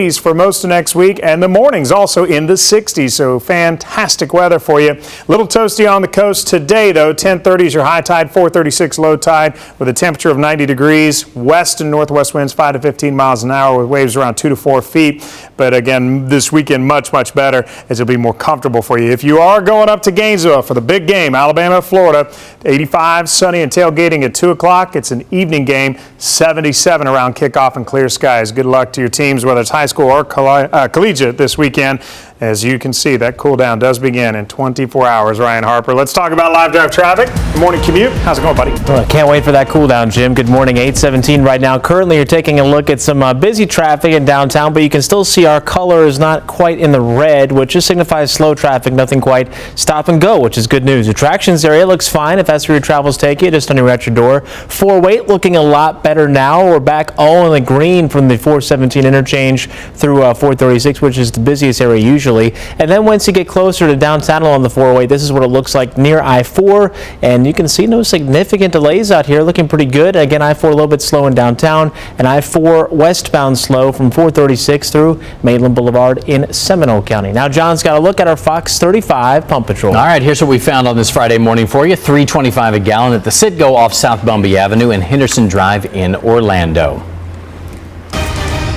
For most of next week, and the mornings also in the 60s, so fantastic weather for you. Little toasty on the coast today, though. 10:30 is your high tide, 4:36 low tide, with a temperature of 90 degrees. West and northwest winds 5 to 15 miles an hour, with waves around 2 to 4 feet. But again, this weekend much better, as it'll be more comfortable for you. If you are going up to Gainesville for the big game, Alabama, Florida, 85, sunny and tailgating at 2 o'clock. It's an evening game, 77 around kickoff and clear skies. Good luck to your teams, whether it's high school or collegiate this weekend. As you can see, that cool down does begin in 24 hours. Ryan Harper, let's talk about live drive traffic. Good morning commute. How's it going, buddy? Well, I can't wait for that cool down, Jim. Good morning. 8:17 right now. Currently, you're taking a look at some busy traffic in downtown, but you can still see our color is not quite in the red, which just signifies slow traffic, nothing quite stop and go, which is good news. Attractions area looks fine if that's where your travels take you, just on your at your door. 4-weight looking a lot better now. We're back all in the green from the 417 interchange through 436, which is the busiest area usually. And then once you get closer to downtown along the 4-way, this is what it looks like near I-4, and you can see no significant delays out here, looking pretty good. Again, I-4 a little bit slow in downtown, and I-4 westbound slow from 436 through Maitland Boulevard in Seminole County. Now John's got a look at our Fox 35 pump patrol. All right, here's what we found on this Friday morning for you. $3.25 a gallon at the Citgo off South Bumby Avenue and Henderson Drive in Orlando.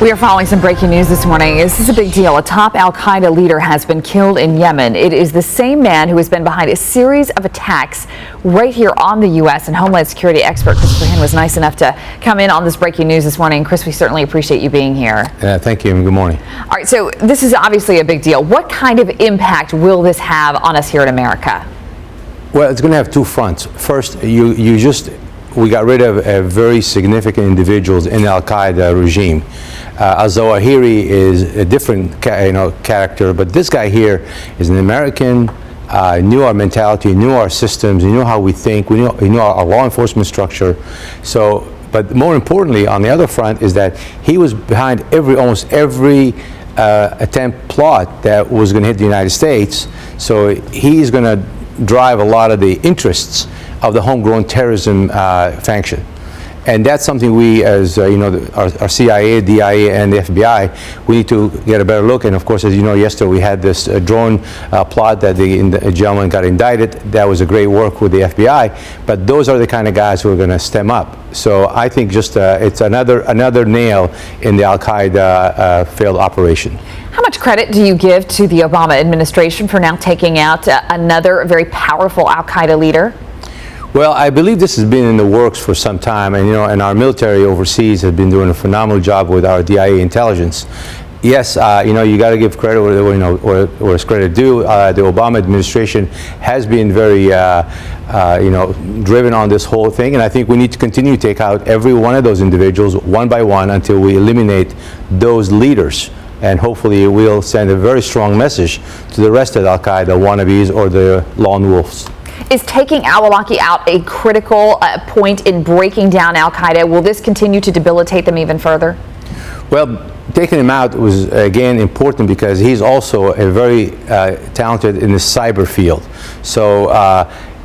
We are following some breaking news this morning. This is a big deal. A top al-Qaeda leader has been killed in Yemen. It is the same man who has been behind a series of attacks right here on the U.S. And Homeland Security expert Christopher Hinn was nice enough to come in on this breaking news this morning. Chris, we certainly appreciate you being here. Thank you, and good morning. All right, so this is obviously a big deal. What kind of impact will this have on us here in America? Well, it's going to have two fronts. First, we got rid of very significant individuals in the al-Qaeda regime. Al-Zawahiri is a different character, but this guy here is an American, knew our mentality, knew our systems, he knew how we think, he knew our law enforcement structure. So, but more importantly, on the other front, is that he was behind almost every attempt plot that was going to hit the United States. So he's going to drive a lot of the interests of the homegrown terrorism faction. And that's something we, as our CIA, DIA, and the FBI, we need to get a better look. And of course, as you know, yesterday we had this drone plot that the gentleman got indicted. That was a great work with the FBI. But those are the kind of guys who are going to stem up. So I think just it's another nail in the al-Qaeda failed operation. How much credit do you give to the Obama administration for now taking out another very powerful al-Qaeda leader? Well, I believe this has been in the works for some time, and and our military overseas has been doing a phenomenal job with our DIA intelligence. Yes, you got to give credit where it's credit due. The Obama administration has been very, driven on this whole thing, and I think we need to continue to take out every one of those individuals one by one until we eliminate those leaders. And hopefully we'll send a very strong message to the rest of al-Qaeda wannabes or the lone wolves. Is taking Al Awalki out a critical point in breaking down al-Qaeda? Will this continue to debilitate them even further? Well, taking him out was, again, important because he's also a very talented in the cyber field. So,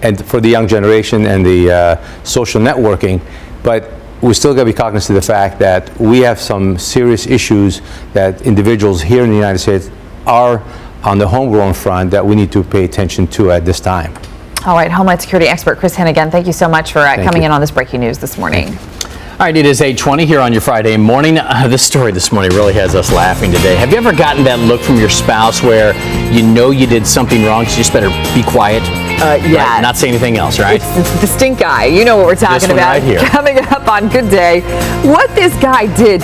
and for the young generation and the social networking, but we still got to be cognizant of the fact that we have some serious issues that individuals here in the United States are on the homegrown front that we need to pay attention to at this time. All right, Homeland Security expert Chris Hinn, again, thank you so much for coming in on this breaking news this morning. All right, it is 8:20 here on your Friday morning. This story this morning really has us laughing today. Have you ever gotten that look from your spouse where you did something wrong, so you just better be quiet? Yeah. Right? Not say anything else, right? It's the stink guy. You know what we're talking about. Right here. Coming up on Good Day, what this guy did.